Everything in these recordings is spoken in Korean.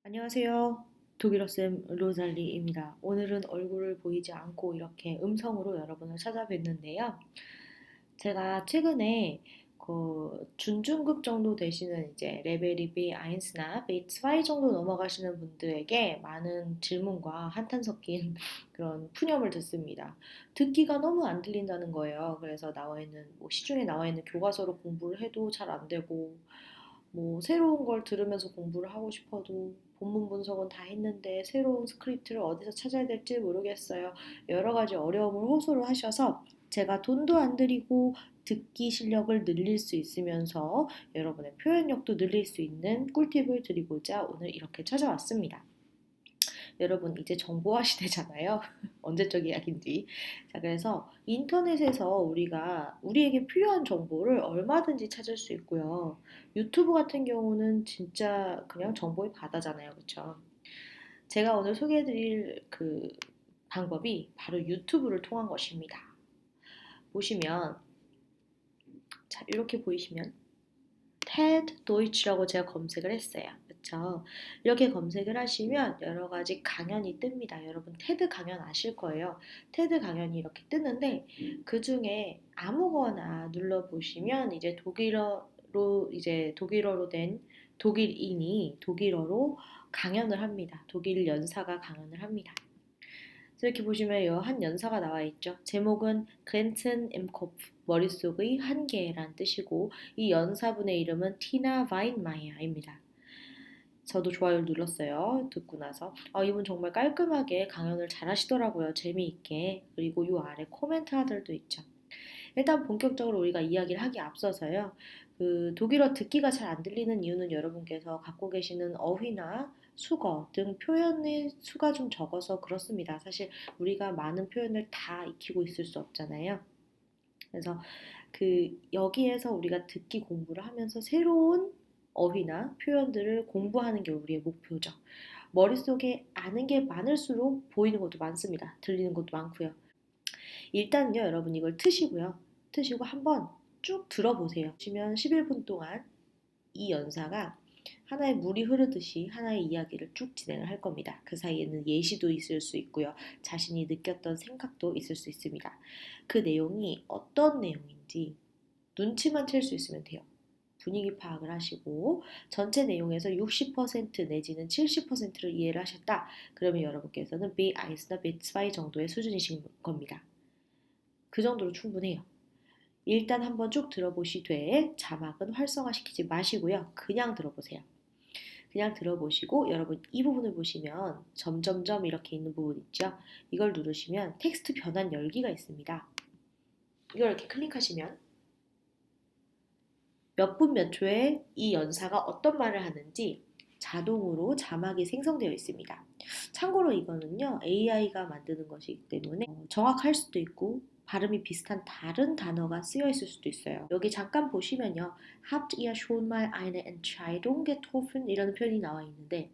안녕하세요. 독일어쌤 로잘리입니다. 오늘은 얼굴을 보이지 않고 이렇게 음성으로 여러분을 찾아뵙는데요. 제가 최근에 준중급 정도 되시는 이제 레벨이 B1나 B2 정도 넘어가시는 분들에게 많은 질문과 한탄 섞인 그런 푸념을 듣습니다. 듣기가 너무 안 들린다는 거예요. 그래서 시중에 나와 있는 교과서로 공부를 해도 잘 안 되고 새로운 걸 들으면서 공부를 하고 싶어도 본문 분석은 다 했는데 새로운 스크립트를 어디서 찾아야 될지 모르겠어요. 여러 가지 어려움을 호소를 하셔서 제가 돈도 안 들이고 듣기 실력을 늘릴 수 있으면서 여러분의 표현력도 늘릴 수 있는 꿀팁을 드리고자 오늘 이렇게 찾아왔습니다. 여러분 이제 정보화 시대잖아요. 언제적 이야기인지. 자, 그래서 인터넷에서 우리에게 필요한 정보를 얼마든지 찾을 수 있고요. 유튜브 같은 경우는 진짜 그냥 정보의 바다잖아요. 그렇죠? 제가 오늘 소개해드릴 그 방법이 바로 유튜브를 통한 것입니다. 보시면 자, 이렇게 보이시면 TED Deutsch라고 제가 검색을 했어요. 그렇죠? 이렇게 검색을 하시면 여러 가지 강연이 뜹니다. 여러분 테드 강연 아실 거예요. 테드 강연이 이렇게 뜨는데 그 중에 아무거나 눌러보시면 이제 독일어로 된 독일인이 독일어로 강연을 합니다. 독일 연사가 강연을 합니다. 이렇게 보시면 이 한 연사가 나와 있죠. 제목은 Grenzen im Kopf, 머릿속의 한계란 뜻이고 이 연사분의 이름은 티나 바인마이어입니다. 저도 좋아요를 눌렀어요. 듣고 나서 이분 정말 깔끔하게 강연을 잘 하시더라고요. 재미있게. 그리고 이 아래 코멘트들도 있죠. 일단 본격적으로 우리가 이야기를 하기 앞서서요. 독일어 듣기가 잘 안 들리는 이유는 여러분께서 갖고 계시는 어휘나 수거 등 표현의 수가 좀 적어서 그렇습니다. 사실 우리가 많은 표현을 다 익히고 있을 수 없잖아요. 그래서 여기에서 우리가 듣기 공부를 하면서 새로운 어휘나 표현들을 공부하는 게 우리의 목표죠. 머릿속에 아는 게 많을수록 보이는 것도 많습니다. 들리는 것도 많고요. 일단요, 여러분 이걸 트시고요. 트시고 한번 쭉 들어보세요. 보시면 11분 동안 이 연사가 하나의 물이 흐르듯이 하나의 이야기를 쭉 진행을 할 겁니다. 그 사이에는 예시도 있을 수 있고요. 자신이 느꼈던 생각도 있을 수 있습니다. 그 내용이 어떤 내용인지 눈치만 챌 수 있으면 돼요. 분위기 파악을 하시고 전체 내용에서 60% 내지는 70%를 이해를 하셨다. 그러면 여러분께서는 B1나 B2 정도의 수준이신 겁니다. 그 정도로 충분해요. 일단 한번 쭉 들어보시되 자막은 활성화시키지 마시고요. 그냥 들어보세요. 그냥 들어보시고 여러분 이 부분을 보시면 점점점 이렇게 있는 부분 있죠? 이걸 누르시면 텍스트 변환 열기가 있습니다. 이걸 이렇게 클릭하시면 몇 분 몇 초에 이 연사가 어떤 말을 하는지 자동으로 자막이 생성되어 있습니다. 참고로 이거는요, AI가 만드는 것이기 때문에 정확할 수도 있고 발음이 비슷한 다른 단어가 쓰여 있을 수도 있어요. 여기 잠깐 보시면요, Habt ihr schon mal eine Entscheidung getroffen? 이라는 표현이 나와 있는데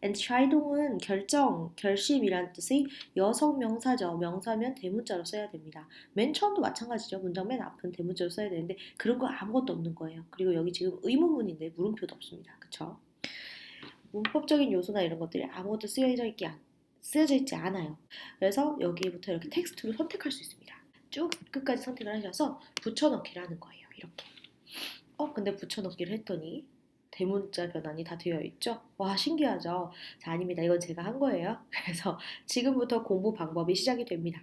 Entscheidung은 결정, 결심이란 뜻의 여성 명사죠. 명사면 대문자로 써야 됩니다. 맨 처음도 마찬가지죠. 문장 맨 앞은 대문자로 써야 되는데 그런 거 아무것도 없는 거예요. 그리고 여기 지금 의문문인데 물음표도 없습니다. 그쵸? 문법적인 요소나 이런 것들이 아무것도 쓰여져 있지 않아요. 그래서 여기부터 이렇게 텍스트로 선택할 수 있습니다. 쭉 끝까지 선택을 하셔서 붙여넣기를 하는 거예요. 이렇게. 근데 붙여넣기를 했더니 대문자 변환이 다 되어 있죠? 와, 신기하죠? 자, 아닙니다. 이건 제가 한 거예요. 그래서 지금부터 공부 방법이 시작이 됩니다.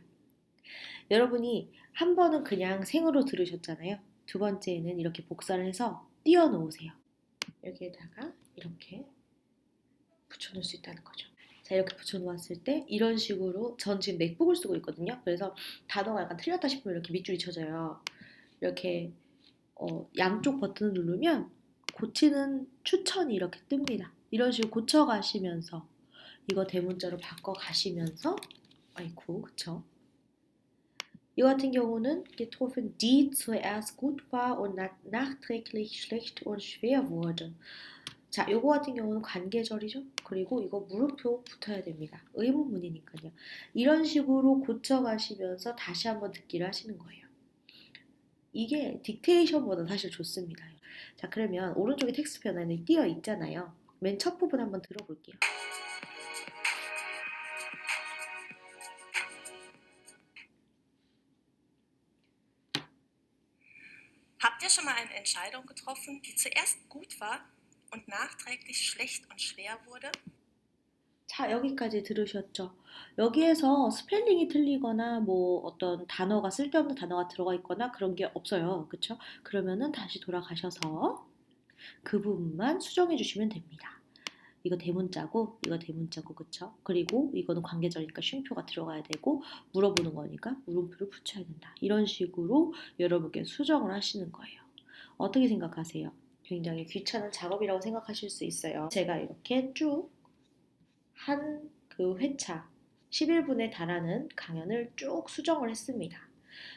여러분이 한 번은 그냥 생으로 들으셨잖아요. 두 번째는 이렇게 복사를 해서 띄워 놓으세요. 여기에다가 이렇게 붙여놓을 수 있다는 거죠. 자, 이렇게 붙여놓았을 때 이런 식으로 전 지금 맥북을 쓰고 있거든요. 그래서 단어가 약간 틀렸다 싶으면 이렇게 밑줄이 쳐져요. 이렇게 양쪽 버튼을 누르면 고치는 추천이 이렇게 뜹니다. 이런 식으로 고쳐가시면서 이거 대문자로 바꿔가시면서 아이쿠 그쵸? 이 같은 경우는 getroffen, die zuerst gut war und nachträglich schlecht und schwer wurde. 자, 요거 같은 경우는 관계절이죠. 그리고 이거 물음표 붙어야 됩니다. 의문문이니까요. 이런 식으로 고쳐가시면서 다시 한번 듣기를 하시는 거예요. 이게 딕테이션보다 사실 좋습니다. 자, 그러면 오른쪽에 텍스트 변환이 띄어 있잖아요. 맨 첫 부분 한번 들어볼게요. Habt ihr schon mal eine Entscheidung getroffen, die zuerst gut war und nachträglich schlecht und schwer wurde? 자, 여기까지 들으셨죠? 여기에서 스펠링이 틀리거나 뭐 어떤 단어가 쓸데없는 단어가 들어가 있거나 그런 게 없어요. 그쵸? 그러면은 다시 돌아가셔서 그 부분만 수정해 주시면 됩니다. 이거 대문자고 이거 대문자고 그쵸? 그리고 이거는 관계절이니까 쉼표가 들어가야 되고 물어보는 거니까 물음표를 붙여야 된다. 이런 식으로 여러분께 수정을 하시는 거예요. 어떻게 생각하세요? 굉장히 귀찮은 작업이라고 생각하실 수 있어요. 제가 이렇게 쭉 한 그 회차 11분에 달하는 강연을 쭉 수정을 했습니다.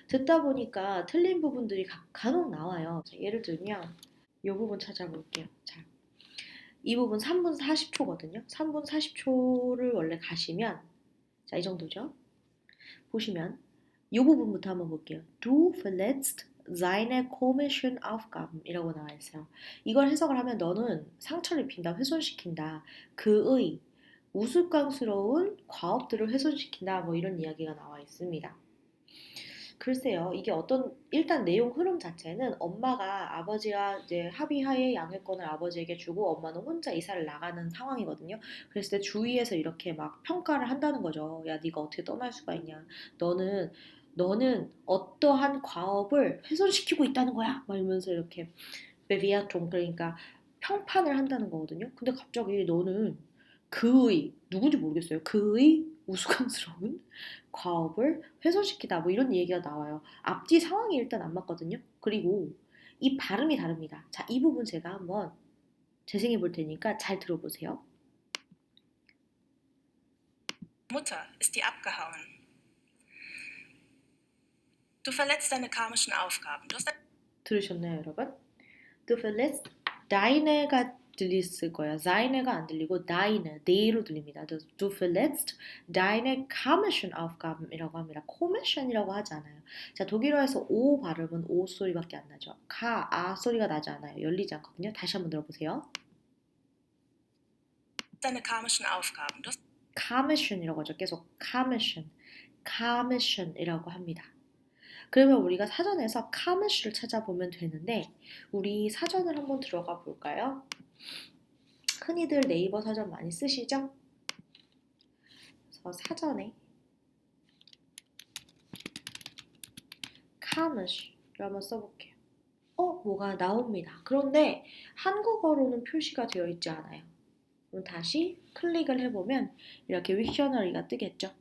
듣다 보니까 틀린 부분들이 간혹 나와요. 자, 예를 들면 이 부분 찾아볼게요. 자, 이 부분 3분 40초거든요. 3분 40초를 원래 가시면 자, 이 정도죠. 보시면 이 부분부터 한번 볼게요. Du verletzt seine komischen Aufgaben 이라고 나와 있어요. 이걸 해석을 하면 너는 상처를 입힌다, 훼손시킨다. 그의 우스꽝스러운 과업들을 훼손시킨다. 뭐 이런 이야기가 나와 있습니다. 글쎄요, 이게 어떤, 일단 내용 흐름 자체는 엄마가 아버지와 이제 합의하에 양육권을 아버지에게 주고 엄마는 혼자 이사를 나가는 상황이거든요. 그랬을 때 주위에서 이렇게 막 평가를 한다는 거죠. 야, 네가 어떻게 떠날 수가 있냐. 너는 어떠한 과업을 훼손시키고 있다는 거야. 막 이러면서 이렇게 베비아톤 그러니까 평판을 한다는 거거든요. 근데 갑자기 너는 그의 누군지 모르겠어요. 그의 우스꽝스러운 과업을 훼손시키다 뭐 이런 얘기가 나와요. 앞뒤 상황이 일단 안 맞거든요. 그리고 이 발음이 다릅니다. 자, 이 부분 제가 한번 재생해 볼 테니까 잘 들어보세요. Mutter ist dir abgehauen. Du verletzt deine karmischen Aufgaben. Du hast 들으셨나요, 여러분? Du verletzt deine가 들렸을 거예요. seine가 안 들리고 deine, 네로 들립니다. Du verletzt deine komischen Aufgaben이라고 합니다. kommission이라고 하지 않아요. 자, 독일어에서 오 발음은 오 소리밖에 안 나죠. 아 소리가 나지 않아요. 열리지 않거든요. 다시 한번 들어보세요. deine karmischen Aufgaben. Du hast commission이라고 하죠. 계속 commission이라고 합니다. 그러면 우리가 사전에서 commission을 찾아보면 되는데 우리 사전을 한번 들어가 볼까요? 흔히들 네이버 사전 많이 쓰시죠? 그래서 사전에 commission을 한번 써볼게요. 뭐가 나옵니다. 그런데 한국어로는 표시가 되어 있지 않아요. 그럼 다시 클릭을 해보면 이렇게 윅셔너리가 뜨겠죠.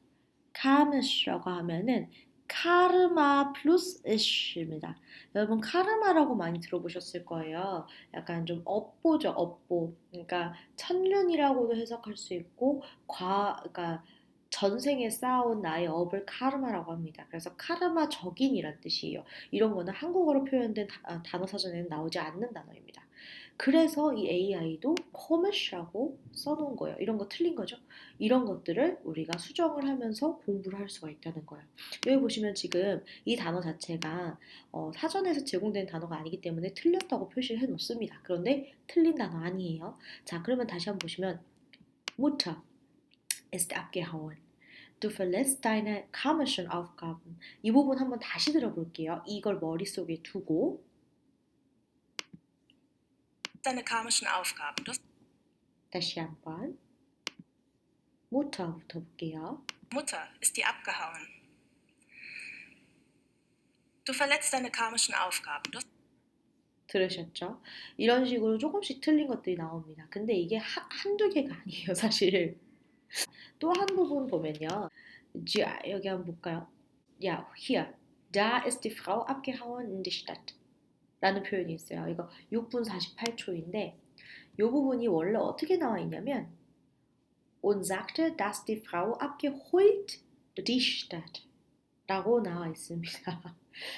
카르마라고 하면은 카르마 플러스 이시입니다. 여러분 카르마라고 많이 들어보셨을 거예요. 약간 좀 업보죠, 업보. 그러니까 천륜이라고도 해석할 수 있고 그러니까 전생에 쌓아온 나의 업을 카르마라고 합니다. 그래서 카르마 적인이란 뜻이에요. 이런 거는 한국어로 표현된 단어 사전에는 나오지 않는 단어입니다. 그래서 이 AI도 커머시라고 써놓은 거예요. 이런 거 틀린 거죠. 이런 것들을 우리가 수정을 하면서 공부를 할 수가 있다는 거예요. 여기 보시면 지금 이 단어 자체가 사전에서 제공된 단어가 아니기 때문에 틀렸다고 표시를 해놓습니다. 그런데 틀린 단어 아니에요. 자, 그러면 다시 한번 보시면 Mutter ist abgehauen. Du verlässt deine komischen Aufgaben. 이 부분 한번 다시 들어볼게요. 이걸 머릿속에 두고 deine karmischen Aufgaben. Du hast 다시 한번 Mutter부터 볼게요. Mutter ist dir abgehauen. Du verletzt deine karmischen Aufgaben. Du hast 들으셨죠? 이런 식으로 조금씩 틀린 것들이 나옵니다. 근데 이게 한두 개가 아니에요, 사실. 또 한 부분 보면요. 자, 여기 한번 볼까요? Ja, hier. Da ist die Frau abgehauen in die Stadt. 라는 표현이 있어요. 이거 6분 48초인데 이 부분이 원래 어떻게 나와 있냐면 und sagte, dass die Frau abgeholt die Stadt 라고 나와 있습니다.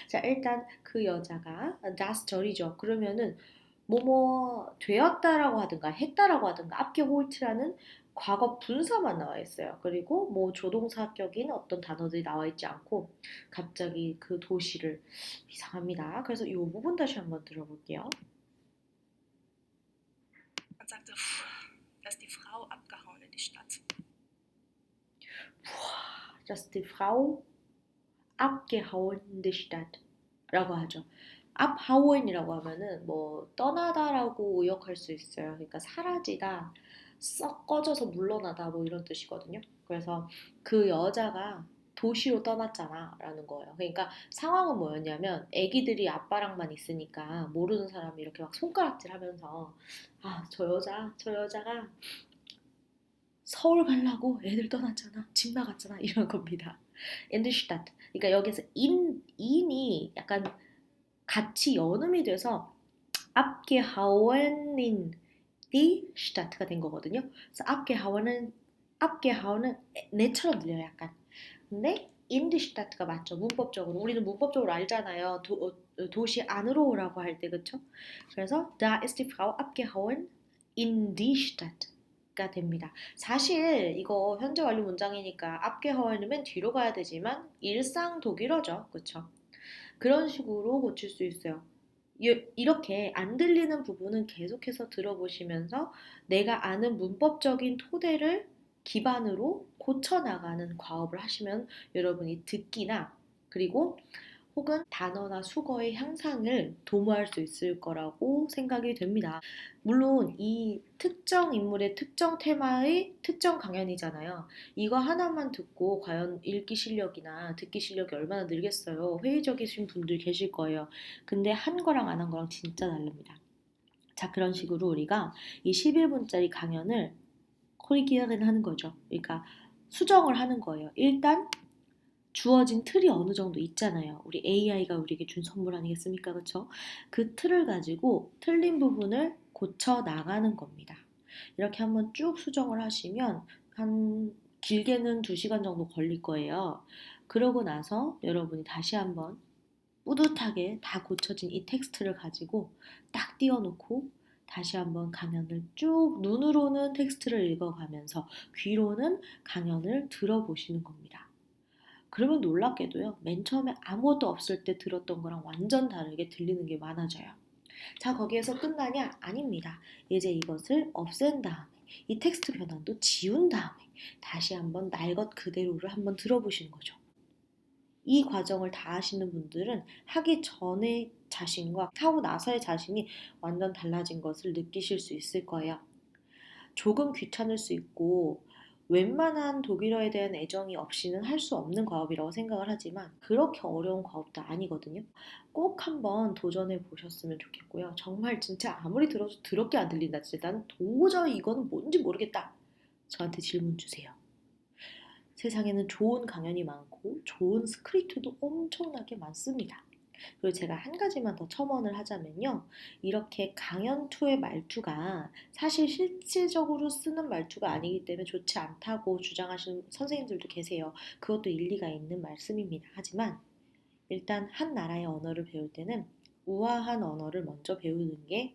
자, 일단 그 여자가 das 절이죠. 그러면은 뭐뭐 되었다라고 하든가 했다라고 하든가 abgeholt라는 과거 분사만 나와 있어요. 그리고 뭐 조동사격인 어떤 단어들이 나와 있지 않고 갑자기 그 도시를 이상합니다. 그래서 이 부분 다시 한번 들어볼게요. und sagte, dass die Frau abgehauen in die Stadt. Dass die Frau abgehauen in die Stadt 라고 하죠. abhauen이라고 하면은 뭐 떠나다라고 의역할 수 있어요. 그러니까 사라지다, 썩 꺼져서 물러나다 뭐 이런 뜻이거든요. 그래서 그 여자가 도시로 떠났잖아 라는 거예요. 그러니까 상황은 뭐였냐면 애기들이 아빠랑만 있으니까 모르는 사람이 이렇게 막 손가락질 하면서 아, 저 여자가 서울 가려고 애들 떠났잖아. 집 나갔잖아. 이런 겁니다. in die Stadt. 그러니까 여기서 in이 약간 같이 연음이 돼서 abgehauen in die Stadt가 된 거거든요. 그래서 abgehauen 내처럼 들려요, 약간. 근데 in die Stadt가 맞죠, 문법적으로. 우리는 문법적으로 알잖아요. 도시 안으로 오라고 할 때, 그쵸? 그래서 da ist die Frau abgehauen in die Stadt가 됩니다. 사실 이거 현재 완료 문장이니까 abgehauen 맨 뒤로 가야 되지만 일상 독일어죠, 그쵸? 그런 식으로 고칠 수 있어요. 이렇게 안 들리는 부분은 계속해서 들어보시면서 내가 아는 문법적인 토대를 기반으로 고쳐나가는 과업을 하시면 여러분이 듣기나 그리고 혹은 단어나 수거의 향상을 도모할 수 있을 거라고 생각이 됩니다. 물론 이 특정 인물의 특정 테마의 특정 강연이잖아요. 이거 하나만 듣고 과연 읽기 실력이나 듣기 실력이 얼마나 늘겠어요. 회의적이신 분들 계실 거예요. 근데 한 거랑 안 한 거랑 진짜 다릅니다. 자, 그런 식으로 우리가 이 11분짜리 강연을 코리기어는 하는 거죠. 그러니까 수정을 하는 거예요. 일단 주어진 틀이 어느 정도 있잖아요. 우리 AI가 우리에게 준 선물 아니겠습니까? 그쵸? 그 틀을 가지고 틀린 부분을 고쳐 나가는 겁니다. 이렇게 한번 쭉 수정을 하시면 한 길게는 2시간 정도 걸릴 거예요. 그러고 나서 여러분이 다시 한번 뿌듯하게 다 고쳐진 이 텍스트를 가지고 딱 띄워놓고 다시 한번 강연을 쭉 눈으로는 텍스트를 읽어가면서 귀로는 강연을 들어보시는 겁니다. 그러면 놀랍게도요, 맨 처음에 아무것도 없을 때 들었던 거랑 완전 다르게 들리는 게 많아져요. 자, 거기에서 끝나냐? 아닙니다. 이제 이것을 없앤 다음에 이 텍스트 변환도 지운 다음에 다시 한번 날 것 그대로를 한번 들어보시는 거죠. 이 과정을 다 하시는 분들은 하기 전의 자신과 하고 나서의 자신이 완전 달라진 것을 느끼실 수 있을 거예요. 조금 귀찮을 수 있고 웬만한 독일어에 대한 애정이 없이는 할 수 없는 과업이라고 생각을 하지만 그렇게 어려운 과업도 아니거든요. 꼭 한번 도전해 보셨으면 좋겠고요. 정말 진짜 아무리 들어도 더럽게 안 들린다. 진짜 난 도저히 이거는 뭔지 모르겠다. 저한테 질문 주세요. 세상에는 좋은 강연이 많고 좋은 스크립트도 엄청나게 많습니다. 그리고 제가 한 가지만 더 첨언을 하자면요. 이렇게 강연 투의 말투가 사실 실질적으로 쓰는 말투가 아니기 때문에 좋지 않다고 주장하시는 선생님들도 계세요. 그것도 일리가 있는 말씀입니다. 하지만 일단 한 나라의 언어를 배울 때는 우아한 언어를 먼저 배우는 게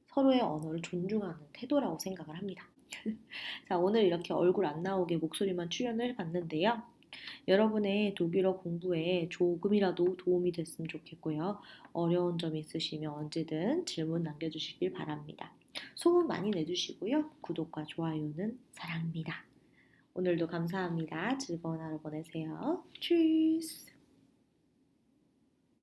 서로의 언어를 존중하는 태도라고 생각을 합니다. 자, 오늘 이렇게 얼굴 안 나오게 목소리만 출연을 봤는데요. 여러분의 독일어 공부에 조금이라도 도움이 됐으면 좋겠고요. 어려운 점 있으시면 언제든 질문 남겨주시길 바랍니다. 소문 많이 내주시고요. 구독과 좋아요는 사랑입니다. 오늘도 감사합니다. 즐거운 하루 보내세요. Tschüss.